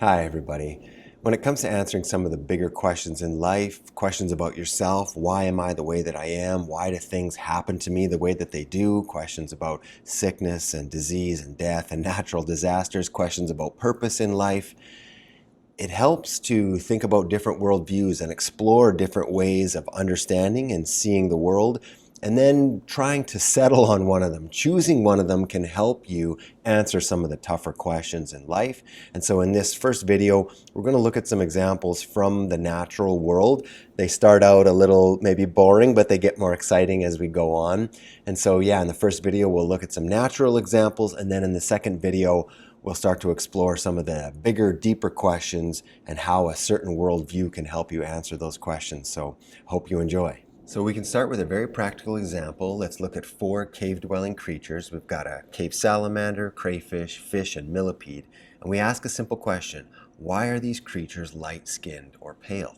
Hi, everybody. When it comes to answering some of the bigger questions in life, questions about yourself, why am I the way that I am? Why do things happen to me the way that they do? Questions about sickness and disease and death and natural disasters, questions about purpose in life. It helps to think about different worldviews and explore different ways of understanding and seeing the world, and then trying to settle on one of them. Choosing one of them can help you answer some of the tougher questions in life. And so in this first video, we're going to look at some examples from the natural world. They start out a little maybe boring, but they get more exciting as we go on. And so in the first video, we'll look at some natural examples, and then in the second video, we'll start to explore some of the bigger, deeper questions and how a certain worldview can help you answer those questions. So hope you enjoy. So we can start with a very practical example. Let's look at 4 cave-dwelling creatures. We've got a cave salamander, crayfish, fish, and millipede. And we ask a simple question: why are these creatures light-skinned or pale?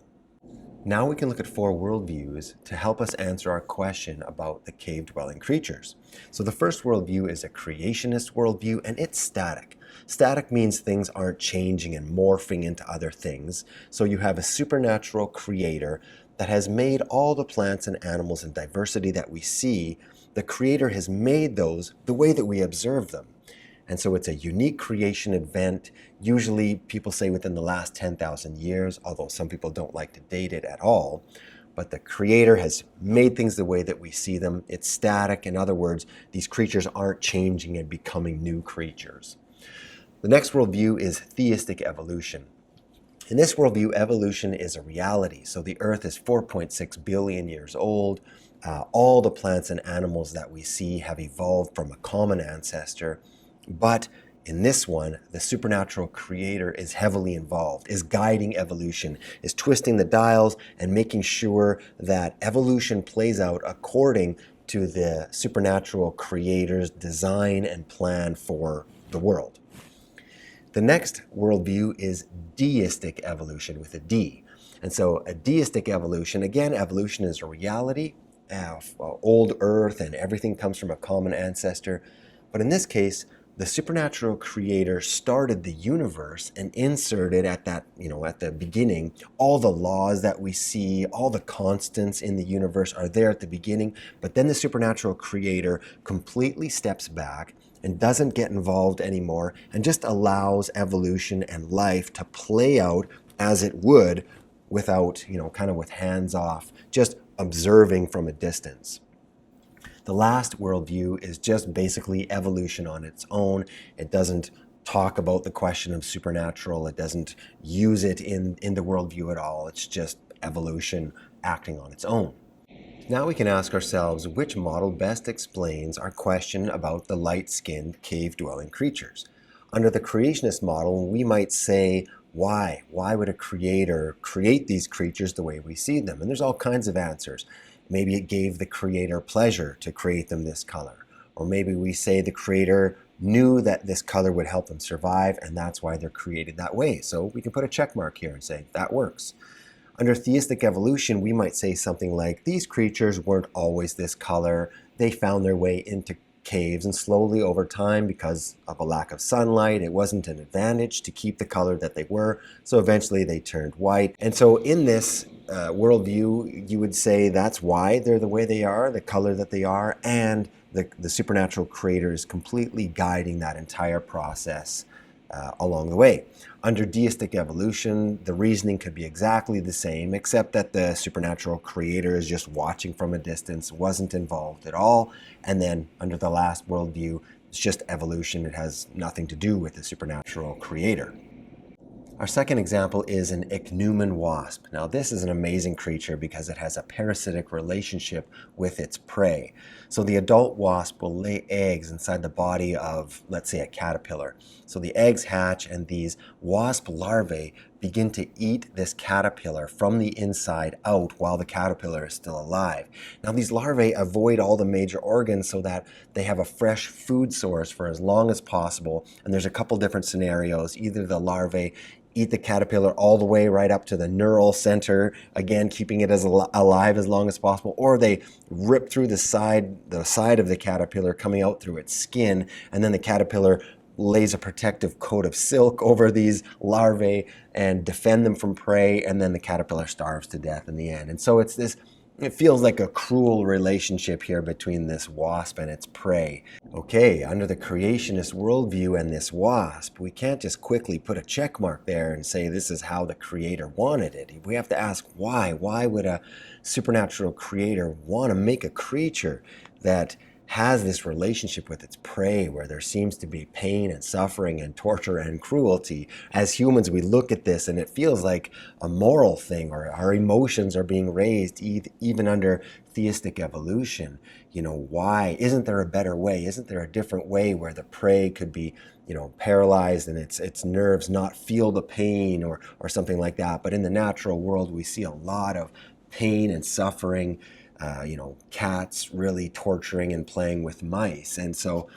Now we can look at 4 worldviews to help us answer our question about the cave-dwelling creatures. So the first worldview is a creationist worldview, and it's static. Static means things aren't changing and morphing into other things. So you have a supernatural creator that has made all the plants and animals and diversity that we see. The creator has made those the way that we observe them. And so it's a unique creation event, usually people say within the last 10,000 years, although some people don't like to date it at all. But the creator has made things the way that we see them. It's static. In other words, these creatures aren't changing and becoming new creatures. The next worldview is theistic evolution. In this worldview, evolution is a reality. So the Earth is 4.6 billion years old. All the plants and animals that we see have evolved from a common ancestor. But in this one, the supernatural creator is heavily involved, is guiding evolution, is twisting the dials and making sure that evolution plays out according to the supernatural creator's design and plan for the world. The next worldview is deistic evolution with a D. And so a deistic evolution, again, evolution is a reality. Old Earth and everything comes from a common ancestor. But in this case, the supernatural creator started the universe and inserted at the beginning, all the laws that we see, all the constants in the universe are there at the beginning. But then the supernatural creator completely steps back and doesn't get involved anymore and just allows evolution and life to play out as it would without, kind of with hands off, just observing from a distance. The last worldview is just basically evolution on its own. It doesn't talk about the question of supernatural. It doesn't use it in the worldview at all. It's just evolution acting on its own. Now we can ask ourselves which model best explains our question about the light-skinned cave-dwelling creatures. Under the creationist model, we might say, why? Why would a creator create these creatures the way we see them? And there's all kinds of answers. Maybe it gave the creator pleasure to create them this color. Or maybe we say the creator knew that this color would help them survive, and that's why they're created that way. So we can put a check mark here and say, that works. Under theistic evolution, we might say something like, these creatures weren't always this color. They found their way into caves, and slowly over time, because of a lack of sunlight, it wasn't an advantage to keep the color that they were. So eventually they turned white. And so in this worldview, you would say that's why they're the way they are, the color that they are, and the supernatural creator is completely guiding that entire process along the way. Under deistic evolution, the reasoning could be exactly the same, except that the supernatural creator is just watching from a distance, wasn't involved at all. And then under the last worldview, it's just evolution. It has nothing to do with the supernatural creator. Our second example is an Ichneumon wasp. Now this is an amazing creature because it has a parasitic relationship with its prey. So the adult wasp will lay eggs inside the body of, let's say, a caterpillar. So the eggs hatch and these wasp larvae begin to eat this caterpillar from the inside out while the caterpillar is still alive. Now these larvae avoid all the major organs so that they have a fresh food source for as long as possible. And there's a couple different scenarios. Either the larvae eat the caterpillar all the way right up to the neural center, again keeping it as alive as long as possible, or they rip through the side of the caterpillar, coming out through its skin, and then the caterpillar lays a protective coat of silk over these larvae and defend them from prey, and then the caterpillar starves to death in the end. And so it feels like a cruel relationship here between this wasp and its prey. Okay, under the creationist worldview and this wasp, we can't just quickly put a check mark there and say this is how the creator wanted it. We have to ask why. Why would a supernatural creator want to make a creature that has this relationship with its prey where there seems to be pain and suffering and torture and cruelty? As humans, we look at this and it feels like a moral thing, or our emotions are being raised even under theistic evolution. Why? Isn't there a better way? Isn't there a different way where the prey could be paralyzed and its nerves not feel the pain or something like that? But in the natural world, we see a lot of pain and suffering. Cats really torturing and playing with mice. And so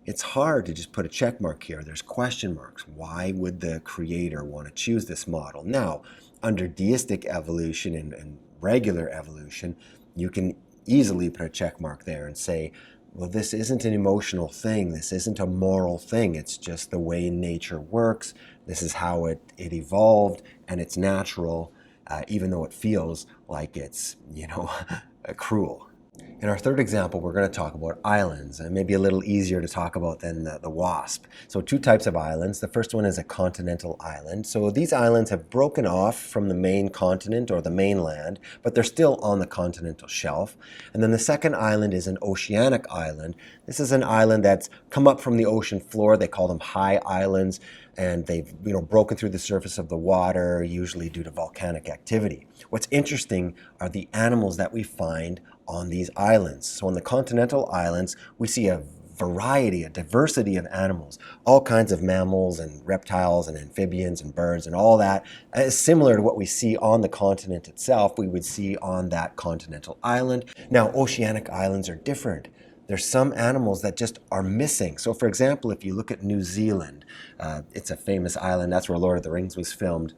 it's hard to just put a check mark here. There's question marks. Why would the creator want to choose this model? Now, under deistic evolution and regular evolution, you can easily put a check mark there and say, well, this isn't an emotional thing. This isn't a moral thing. It's just the way nature works. This is how it evolved, and it's natural, even though it feels like it's, cruel. In our third example, we're going to talk about islands, and maybe a little easier to talk about than the wasp. So 2 types of islands. The first one is a continental island. So these islands have broken off from the main continent or the mainland, but they're still on the continental shelf. And then the second island is an oceanic island. This is an island that's come up from the ocean floor. They call them high islands, and they've broken through the surface of the water, usually due to volcanic activity. What's interesting are the animals that we find on these islands. So on the continental islands, we see a diversity of animals, all kinds of mammals and reptiles and amphibians and birds and all that. Is similar to what we see on the continent itself, we would see on that continental island. Now, oceanic islands are different. There's some animals that just are missing. So for example, if you look at New Zealand, it's a famous island. That's where Lord of the Rings was filmed.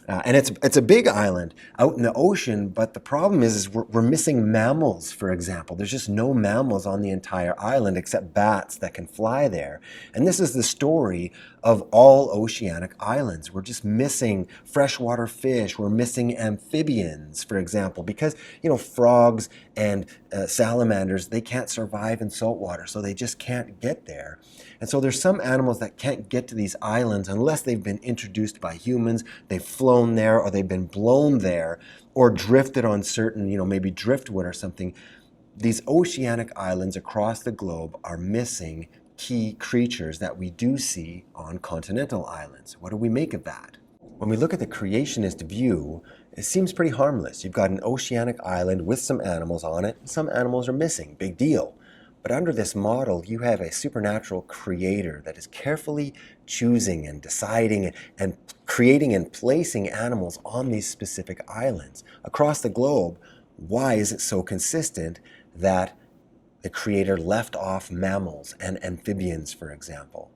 And it's a big island out in the ocean, but the problem is we're missing mammals, for example. There's just no mammals on the entire island except bats that can fly there. And this is the story of all oceanic islands. We're just missing freshwater fish. We're missing amphibians, for example, because, frogs and salamanders, they can't survive in salt water, so they just can't get there. And so there's some animals that can't get to these islands unless they've been introduced by humans, they've flown there, or they've been blown there, or drifted on certain, maybe driftwood or something. These oceanic islands across the globe are missing key creatures that we do see on continental islands. What do we make of that? When we look at the creationist view, it seems pretty harmless. You've got an oceanic island with some animals on it. Some animals are missing. Big deal. But under this model, you have a supernatural creator that is carefully choosing and deciding and creating and placing animals on these specific islands. Across the globe, why is it so consistent that the creator left off mammals and amphibians, for example?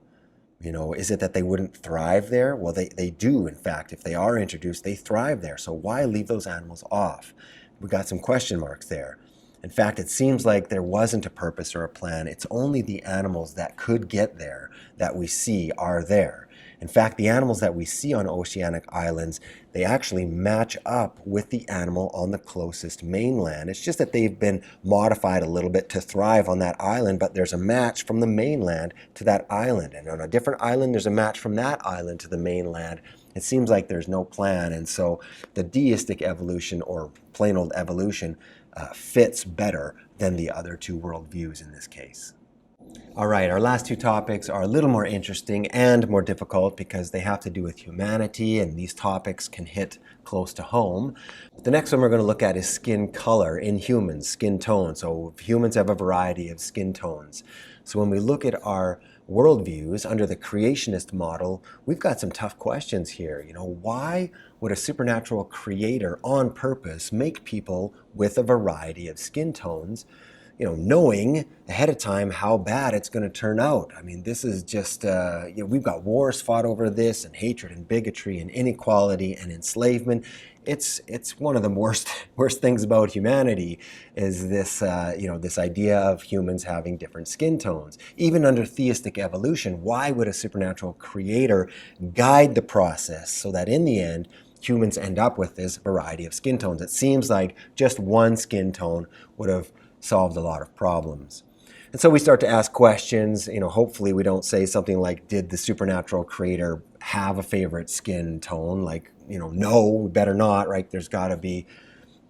Is it that they wouldn't thrive there? Well, they do, in fact. If they are introduced, they thrive there. So why leave those animals off? We got some question marks there. In fact, it seems like there wasn't a purpose or a plan. It's only the animals that could get there that we see are there. In fact, the animals that we see on oceanic islands, they actually match up with the animal on the closest mainland. It's just that they've been modified a little bit to thrive on that island, but there's a match from the mainland to that island. And on a different island, there's a match from that island to the mainland. It seems like there's no plan. And so the deistic evolution, or plain old evolution, fits better than the other 2 worldviews in this case. All right, our last 2 topics are a little more interesting and more difficult because they have to do with humanity, and these topics can hit close to home. The next one we're going to look at is skin color in humans, skin tone. So humans have a variety of skin tones. So when we look at our worldviews under the creationist model, we've got some tough questions here. Why would a supernatural creator on purpose make people with a variety of skin tones? knowing ahead of time how bad it's going to turn out. I mean, this is just, we've got wars fought over this, and hatred and bigotry and inequality and enslavement. It's one of the worst things about humanity is this, this idea of humans having different skin tones. Even under theistic evolution, why would a supernatural creator guide the process so that in the end, humans end up with this variety of skin tones? It seems like just one skin tone would have solved a lot of problems. And so we start to ask questions. Hopefully we don't say something like, did the supernatural creator have a favorite skin tone? Like, no, we better not, right? There's got to be,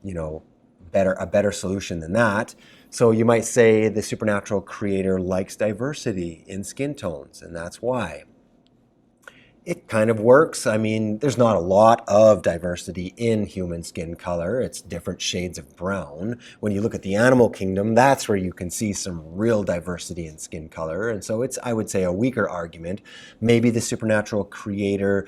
a better solution than that. So you might say the supernatural creator likes diversity in skin tones, and that's why. It kind of works. I mean, there's not a lot of diversity in human skin color. It's different shades of brown. When you look at the animal kingdom, that's where you can see some real diversity in skin color. And so it's, I would say, a weaker argument. Maybe the supernatural creator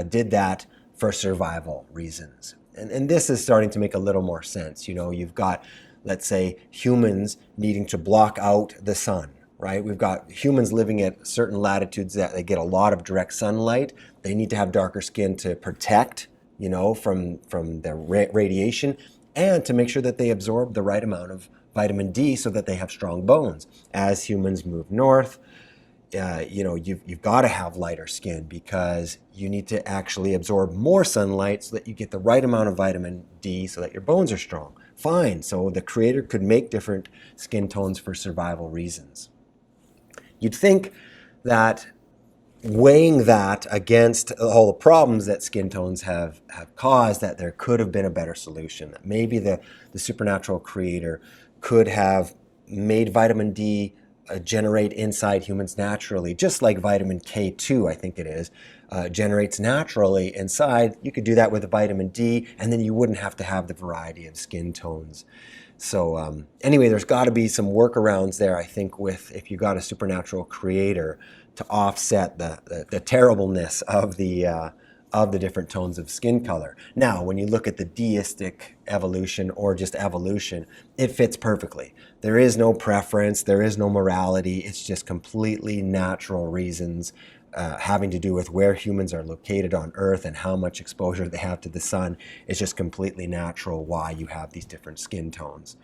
did that for survival reasons. And this is starting to make a little more sense. You've got, let's say, humans needing to block out the sun. Right? We've got humans living at certain latitudes that they get a lot of direct sunlight. They need to have darker skin to protect, from the radiation, and to make sure that they absorb the right amount of vitamin D so that they have strong bones. As humans move north, you've got to have lighter skin because you need to actually absorb more sunlight so that you get the right amount of vitamin D so that your bones are strong. Fine. So the creator could make different skin tones for survival reasons. You'd think that weighing that against all the problems that skin tones have caused, that there could have been a better solution. That maybe the supernatural creator could have made vitamin D generate inside humans naturally, just like vitamin K2, I think it is, generates naturally inside. You could do that with vitamin D, and then you wouldn't have to have the variety of skin tones. So anyway, there's got to be some workarounds there, I think, with if you got a supernatural creator to offset the terribleness of the different tones of skin color. Now, when you look at the deistic evolution or just evolution, it fits perfectly. There is no preference, there is no morality. It's just completely natural reasons having to do with where humans are located on Earth and how much exposure they have to the sun. It's just completely natural why you have these different skin tones.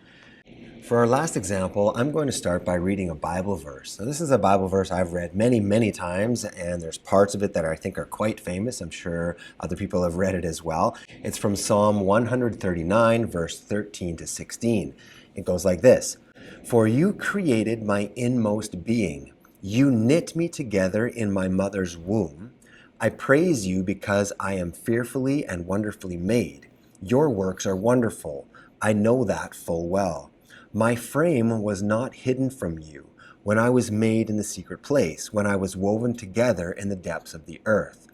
For our last example, I'm going to start by reading a Bible verse. Now, this is a Bible verse I've read many, many times, and there's parts of it that I think are quite famous. I'm sure other people have read it as well. It's from Psalm 139, verse 13 to 16. It goes like this: "For you created my inmost being. You knit me together in my mother's womb. I praise you because I am fearfully and wonderfully made. Your works are wonderful. I know that full well. My frame was not hidden from you when I was made in the secret place, when I was woven together in the depths of the earth.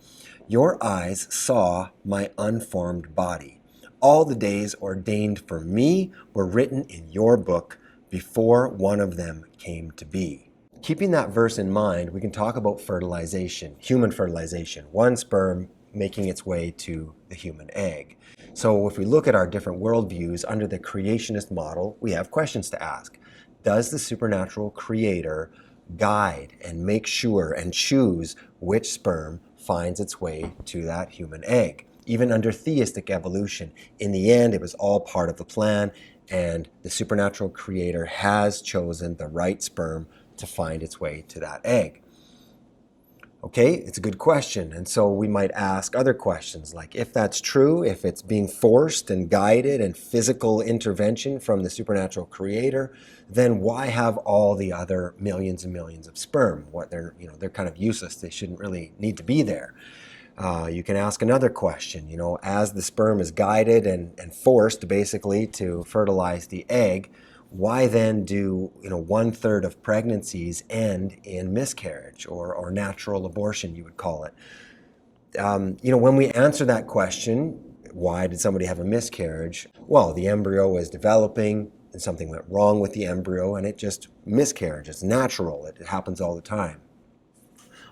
Your eyes saw my unformed body. All the days ordained for me were written in your book before one of them came to be." Keeping that verse in mind, we can talk about fertilization, human fertilization, one sperm making its way to the human egg. So if we look at our different worldviews under the creationist model, we have questions to ask. Does the supernatural creator guide and make sure and choose which sperm finds its way to that human egg? Even under theistic evolution, in the end, it was all part of the plan, and the supernatural creator has chosen the right sperm to find its way to that egg. Okay, it's a good question. And so we might ask other questions like, if that's true, if it's being forced and guided and physical intervention from the supernatural creator, then why have all the other millions and millions of sperm? They're kind of useless. They shouldn't really need to be there. You can ask another question, as the sperm is guided and forced basically to fertilize the egg, why then do 1/3 of pregnancies end in miscarriage or natural abortion, you would call it? When we answer that question, why did somebody have a miscarriage? Well, the embryo is developing and something went wrong with the embryo and it just miscarried. It's natural. It happens all the time.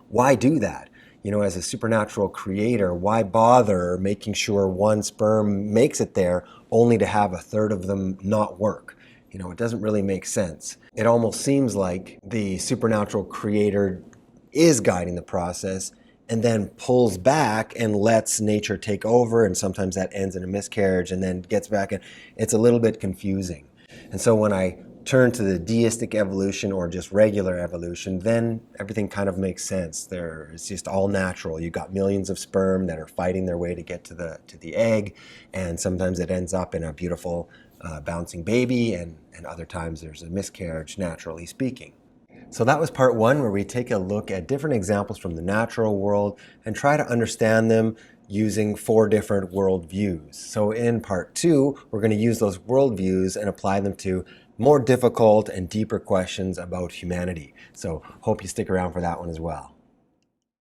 Why do that? As a supernatural creator, why bother making sure one sperm makes it there only to have 1/3 of them not work? It doesn't really make sense. It almost seems like the supernatural creator is guiding the process and then pulls back and lets nature take over, and sometimes that ends in a miscarriage and then gets back, and it's a little bit confusing. And so when I turn to the deistic evolution or just regular evolution, then everything kind of makes sense. It's just all natural. You've got millions of sperm that are fighting their way to get to the egg, and sometimes it ends up in a beautiful bouncing baby, and other times there's a miscarriage, naturally speaking. So that was part one, where we take a look at different examples from the natural world and try to understand them using 4 different worldviews. So in part 2, we're going to use those worldviews and apply them to more difficult and deeper questions about humanity. So hope you stick around for that one as well.